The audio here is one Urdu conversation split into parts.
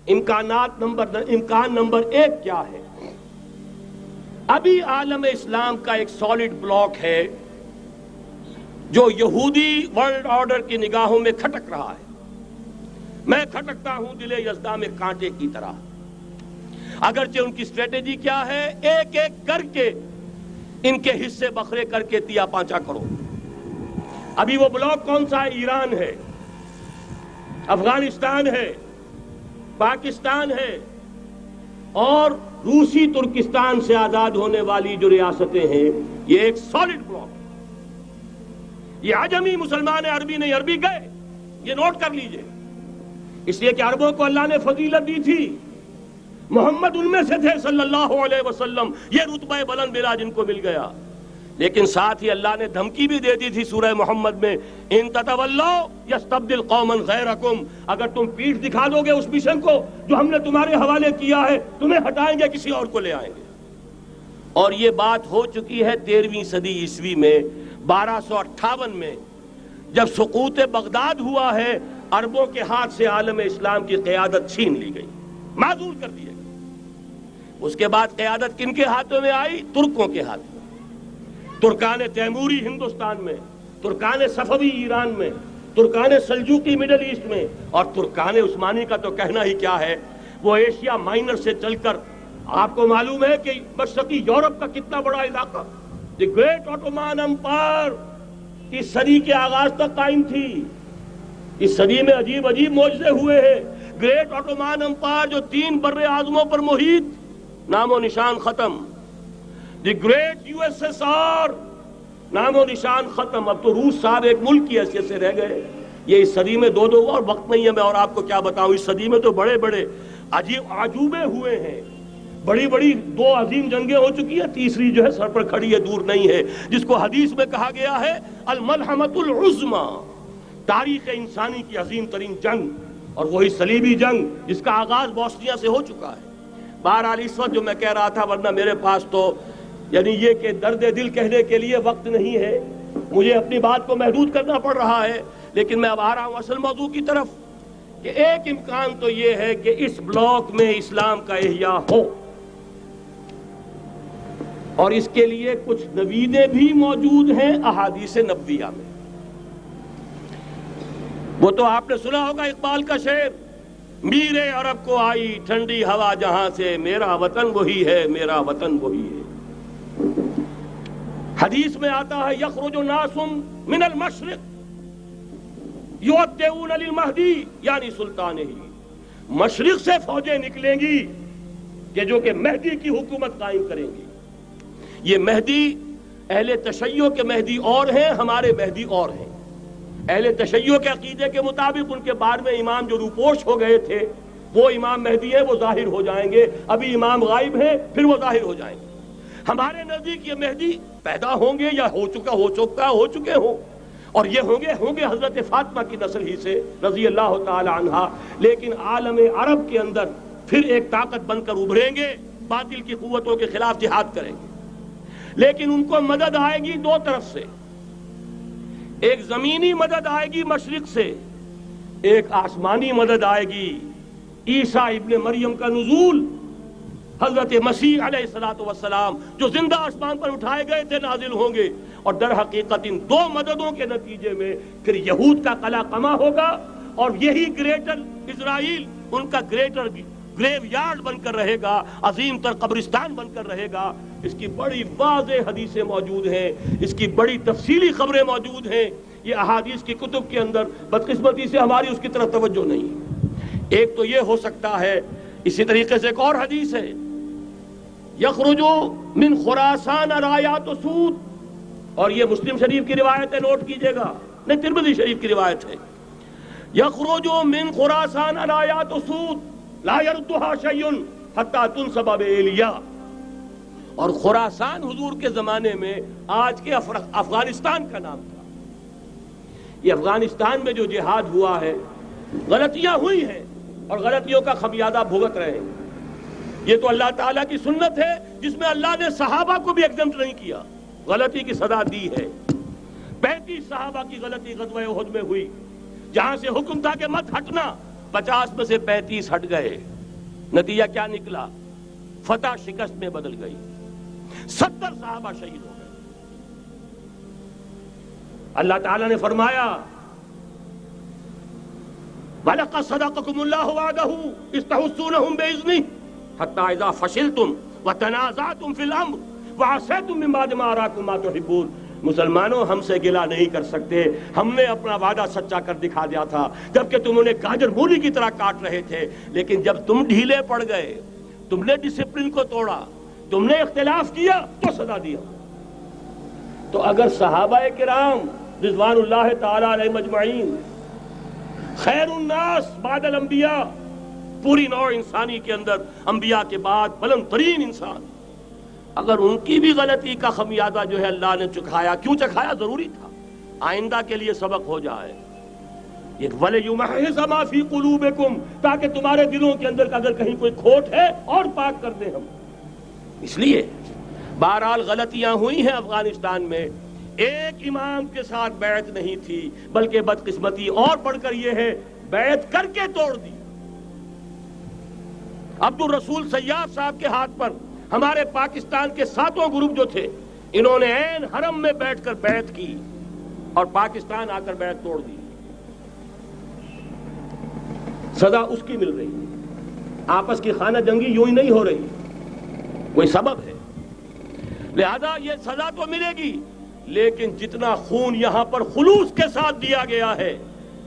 امکان نمبر 1 کیا ہے؟ ابھی عالم اسلام کا ایک سالڈ بلاک ہے جو یہودی ورلڈ آرڈر کی نگاہوں میں کھٹک رہا ہے. میں کھٹکتا ہوں دل یزداں میں کانٹے کی طرح. اگرچہ ان کی اسٹریٹجی کیا ہے؟ ایک ایک کر کے ان کے حصے بکھرے کر کے تیا پانچا کرو. ابھی وہ بلاک کون سا ہے؟ ایران ہے، افغانستان ہے، پاکستان ہے اور روسی ترکستان سے آزاد ہونے والی جو ریاستیں ہیں، یہ ایک سالڈ بلاک ہے. یہ عجمی مسلمان عربی نہیں، عربی گئے، یہ نوٹ کر لیجئے. اس لیے کہ عربوں کو اللہ نے فضیلت دی تھی، محمد ان میں سے تھے صلی اللہ علیہ وسلم، یہ رتبہ بلند ملا جن کو مل گیا. لیکن ساتھ ہی اللہ نے دھمکی بھی دے دی تھی سورہ محمد میں، ان تتولوا یستبدل قوما غیرکم، اگر تم پیٹھ دکھا دو گے اس مشن کو جو ہم نے تمہارے حوالے کیا ہے، تمہیں ہٹائیں گے، کسی اور کو لے آئیں گے. اور یہ بات ہو چکی ہے 13ویں صدی عیسوی میں. 1258 میں جب سقوط بغداد ہوا ہے، عربوں کے ہاتھ سے عالم اسلام کی قیادت چھین لی گئی، معزول کر دیا گیا. اس کے بعد قیادت کن کے ہاتھوں میں آئی؟ ترکوں کے ہاتھ میں. ترکان تیموری ہندوستان میں، ترکان صفوی ایران میں، ترکان سلجوقی مڈل ایسٹ میں، اور ترکان عثمانی کا تو کہنا ہی کیا ہے. وہ ایشیا مائنر سے چل کر آپ کو معلوم ہے کہ مشرقی یورپ کا کتنا بڑا علاقہ، دی گریٹ آٹومان امپائر اس صدی کے آغاز تک قائم تھی. اس صدی میں عجیب عجیب معجزے ہوئے ہیں. گریٹ آٹومان امپائر جو 3 بر اعظموں پر محیط، نام و نشان ختم. The great U S S R, نام و نشان ختم. اب تو روس صاحب ایک ملک کی حیثیت سے رہ گئے. یہ اس صدی میں 2 اور وقت نہیں ہے میں اور آپ کو کیا بتاؤں. اس صدی میں تو بڑے بڑے عجیب عجوبے ہوئے ہیں. بڑی بڑی 2 عظیم جنگیں ہو چکی ہیں، تیسری جو ہے سر پر کھڑی ہے، دور نہیں ہے، جس کو حدیث میں کہا گیا ہے الملحمۃ العظمی، تاریخ انسانی کی عظیم ترین جنگ، اور وہی صلیبی جنگ جس کا آغاز بوسنیا سے ہو چکا ہے. بہرحال اس وقت جو میں کہہ رہا تھا، ورنہ میرے پاس تو یعنی یہ کہ درد دل کہنے کے لیے وقت نہیں ہے، مجھے اپنی بات کو محدود کرنا پڑ رہا ہے. لیکن میں اب آ رہا ہوں اصل موضوع کی طرف، کہ ایک امکان تو یہ ہے کہ اس بلاک میں اسلام کا احیاء ہو، اور اس کے لیے کچھ نویدیں بھی موجود ہیں احادیث نبویہ میں. وہ تو آپ نے سنا ہوگا اقبال کا شعر، میرے عرب کو آئی ٹھنڈی ہوا جہاں سے، میرا وطن وہی ہے، میرا وطن وہی ہے. حدیث میں آتا ہے یخرج ناس من المشرق یودعون للمہدی یعنی سلطانہ، مشرق سے فوجیں نکلیں گی کہ جو کہ مہدی کی حکومت قائم کریں گی. یہ مہدی اہل تشیع کے مہدی اور ہیں، ہمارے مہدی اور ہیں. اہل تشیع کے عقیدے کے مطابق ان کے بعد میں امام جو روپوش ہو گئے تھے وہ امام مہدی ہے، وہ ظاہر ہو جائیں گے. ابھی امام غائب ہیں، پھر وہ ظاہر ہو جائیں گے. ہمارے نزدیک یہ مہدی پیدا ہوں گے یا ہو چکے ہوں، اور یہ ہوں گے حضرت فاطمہ کی نسل ہی سے رضی اللہ تعالی عنہا. لیکن عالم عرب کے اندر پھر ایک طاقت بن کر ابھریں گے، باطل کی قوتوں کے خلاف جہاد کریں گے. لیکن ان کو مدد آئے گی 2 طرف سے. ایک زمینی مدد آئے گی مشرق سے، ایک آسمانی مدد آئے گی. عیسیٰ ابن مریم کا نزول، حضرت مسیح علیہ السلام جو زندہ آسمان پر اٹھائے گئے تھے نازل ہوں گے. اور در حقیقت ان 2 مددوں کے نتیجے میں پھر یہود کا قلع قمع ہوگا، اور یہی گریٹر اسرائیل ان کا گریٹر گریو یارڈ بن کر رہے گا، عظیم تر قبرستان بن کر رہے گا. اس کی بڑی واضح حدیثیں موجود ہیں، اس کی بڑی تفصیلی خبریں موجود ہیں. یہ احادیث کی کتب کے اندر بدقسمتی سے ہماری اس کی طرف توجہ نہیں. ایک تو یہ ہو سکتا ہے. اسی طریقے سے ایک اور حدیث ہے، یخرج من خراسان رایات سود، اور یہ مسلم شریف کی روایت ہے، نوٹ کیجئے گا، نہیں ترمذی شریف کی روایت ہے. یخرج من خراسان رایات سود لا یردها شیء حتی تنصب بایلیا. اور خراسان حضور کے زمانے میں آج کے افغانستان کا نام تھا. یہ افغانستان میں جو جہاد ہوا ہے، غلطیاں ہوئی ہیں اور غلطیوں کا خمیازہ بھگت رہے ہیں. یہ تو اللہ تعالیٰ کی سنت ہے جس میں اللہ نے صحابہ کو بھی ایگزمپٹ نہیں کیا، غلطی کی سزا دی ہے. 35 صحابہ کی غلطی غزوہ احد میں ہوئی، جہاں سے حکم تھا کہ مت ہٹنا، 50 میں سے 35 ہٹ گئے. نتیجہ کیا نکلا؟ فتح شکست میں بدل گئی، 70 صحابہ شہید ہو گئے۔ اللہ تعالیٰ نے فرمایا وَلَقَدْ صَدَقَكُمُ اللَّهُ وَعْدَهُ إِذْ تَحُسُّونَهُم بِإِذْنِهِ حَتَّىٰ إِذَا فَشِلْتُمْ وَتَنَازَعْتُمْ فِي الْأَمْرِ وَعَصَيْتُمْ مِن بَعْدِ مَا أَرَاكُم مَّا تُحِبُّونَ۔ مسلمانوں، ہم سے گلہ نہیں کر سکتے، ہم نے اپنا وعدہ سچا کر دکھا دیا تھا جبکہ تم انہیں گاجر مولی کی طرح کاٹ رہے تھے، لیکن جب تم ڈھیلے پڑ گئے، تم نے ڈسپلن کو توڑا، تم نے اختلاف کیا تو سزا دیا۔ تو اگر صحابہ کرام رضوان اللہ تعالی علیہم اجمعین خیر الناس بعد الانبیاء، پوری نوع انسانی کے اندر انبیاء کے بعد بلند ترین انسان، اگر ان کی بھی غلطی کا خمیازہ جو ہے اللہ نے چکھایا، کیوں چکھایا؟ ضروری تھا، آئندہ کے لیے سبق ہو جائے۔ یہ وَلِيُمَحِّصَ مَا فِي قُلُوبِكُمْ، تاکہ تمہارے دلوں کے اندر اگر کہیں کوئی کھوٹ ہے اور پاک کر دیں ہم۔ اس لیے بہرحال غلطیاں ہوئی ہیں افغانستان میں، ایک امام کے ساتھ بیعت نہیں تھی، بلکہ بدقسمتی اور بڑھ کر یہ ہے بیعت کر کے توڑ دی۔ عبد الرسول سیاف صاحب کے ہاتھ پر ہمارے پاکستان کے 7 گروپ جو تھے، انہوں نے عین حرم میں بیٹھ کر بیعت کی اور پاکستان آ کر بیعت توڑ دی۔ سزا اس کی مل رہی ہے، آپس کی خانہ جنگی یوں ہی نہیں ہو رہی، کوئی سبب ہے، لہذا یہ سزا تو ملے گی، لیکن جتنا خون یہاں پر خلوص کے ساتھ دیا گیا ہے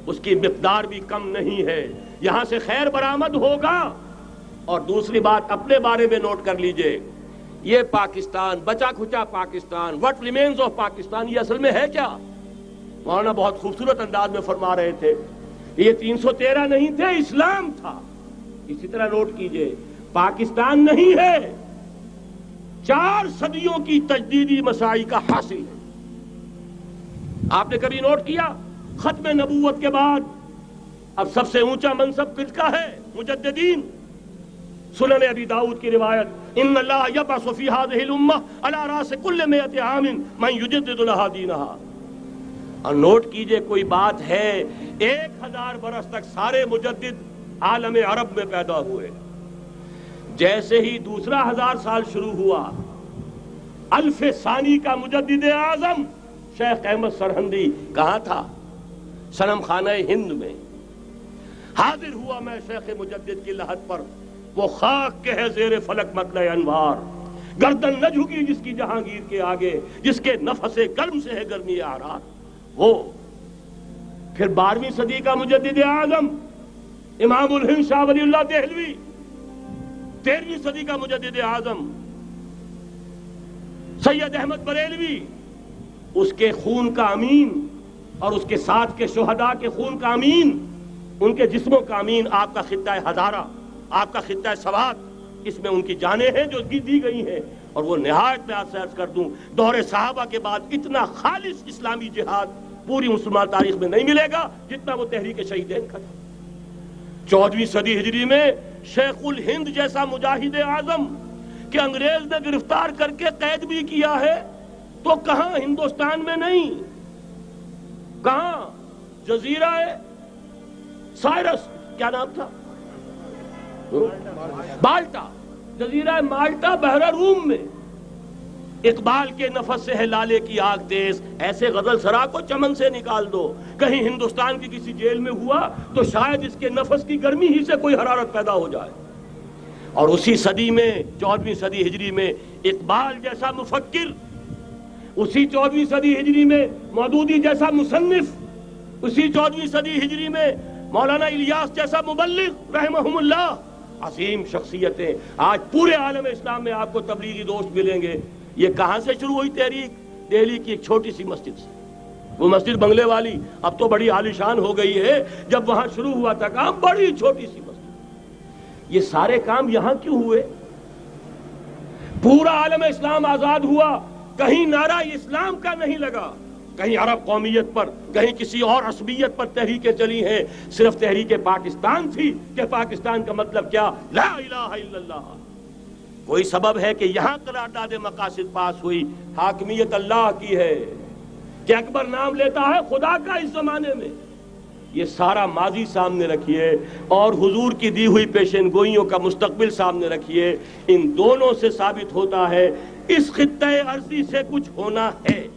اس کی مقدار بھی کم نہیں ہے۔ یہاں سے خیر برآمد ہوگا۔ اور دوسری بات اپنے بارے میں نوٹ کر لیجئے، یہ پاکستان، بچا کھچا Pakistan, what remains of Pakistan, یہ اصل میں ہے کیا؟ مولانا بہت خوبصورت انداز میں فرما رہے تھے، یہ 313 نہیں تھے، اسلام تھا۔ اسی طرح نوٹ کیجئے، پاکستان نہیں ہے، 4 صدیوں کی تجدیدی مساعی کا حاصل ہے۔ آپ نے کبھی نوٹ کیا ختم نبوت کے بعد اب سب سے اونچا منصب کس کا ہے؟ مجددین۔ سنن ابی داؤد کی روایت، ان اللہ یبعث فی هذه الامہ علی راس کل 100 عام من یجدد لها دینها۔ اور نوٹ کیجئے، کوئی بات ہے 1000 برس تک سارے مجدد عالم عرب میں پیدا ہوئے، جیسے ہی دوسرا 1000 سال شروع ہوا، الف ثانی کا مجدد اعظم شیخ احمد سرہندی کہاں تھا؟ صنم خانہ ہند میں حاضر ہوا۔ میں شیخ مجدد کی لحد پر، وہ خاک کے ہے زیر فلک مطلع انوار، گردن نہ جھکی جس کی جہانگیر کے آگے، جس کے نفس گرم سے ہے گرمی اعراض وہ۔ پھر 12ویں صدی کا مجدد اعظم امام الہند شاہ ولی اللہ دہلوی، 13ویں صدی کا مجدد اعظم سید احمد بریلوی، اس کے خون کا امین اور اس کے ساتھ کے شہداء کے خون کا امین، ان کے جسموں کا امین آپ کا خطہ ہزارہ، آپ کا خطہ سوات، اس میں ان کی جانیں ہیں جو دی گئی ہیں۔ اور وہ نہایت میں آپ سے عرض کر دوں، دور صحابہ کے بعد اتنا خالص اسلامی جہاد پوری مسلمان تاریخ میں نہیں ملے گا جتنا وہ تحریک شہیدین کا تھا۔ 14ویں صدی ہجری میں شیخ الہند جیسا مجاہد اعظم کہ انگریز نے گرفتار کر کے قید بھی کیا ہے، تو کہاں ہندوستان میں نہیں، کہاں؟ جزیرہ سائرس، کیا نام تھا؟ مالٹا، جزیرہ مالٹا بحر روم میں۔ اقبال کے نفس سے ہے لالے کی آگ تیز، ایسے غزل سرا کو چمن سے نکال دو۔ کہیں ہندوستان کی کسی جیل میں ہوا تو شاید اس کے نفس کی گرمی ہی سے کوئی حرارت پیدا ہو جائے۔ اور اسی صدی میں 14ویں صدی ہجری میں اقبال جیسا مفکر، اسی 14ویں صدی ہجری میں مودودی جیسا مصنف، اسی 14ویں صدی ہجری میں مولانا الیاس جیسا مبلغ رحمہم اللہ، عظیم شخصیتیں آج پورے عالم اسلام میں آپ کو تبلیغی دوست ملیں گے۔ یہ کہاں سے شروع ہوئی تحریک؟ دہلی کی ایک چھوٹی سی مسجد سے، وہ مسجد بنگلے والی اب تو بڑی عالیشان ہو گئی ہے، جب وہاں شروع ہوا تھا کام بڑی چھوٹی سی مسجد۔ یہ سارے کام یہاں کیوں ہوئے؟ پورا عالم اسلام آزاد ہوا، کہیں نعرہ اسلام کا نہیں لگا، کہیں عرب قومیت پر، کہیں کسی اور عصبیت پر تحریکیں چلی ہیں، صرف تحریک پاکستان تھی کہ پاکستان کا مطلب کیا؟ لا الہ الا اللہ۔ کوئی سبب ہے کہ یہاں قرارداد مقاصد پاس ہوئی، حاکمیت اللہ کی ہے، کہ اکبر نام لیتا ہے خدا کا اس زمانے میں، یہ سارا ماضی سامنے رکھیے اور حضور کی دی ہوئی پیشن گوئیوں کا مستقبل سامنے رکھیے، ان دونوں سے ثابت ہوتا ہے اس خطہ ارضی سے کچھ ہونا ہے۔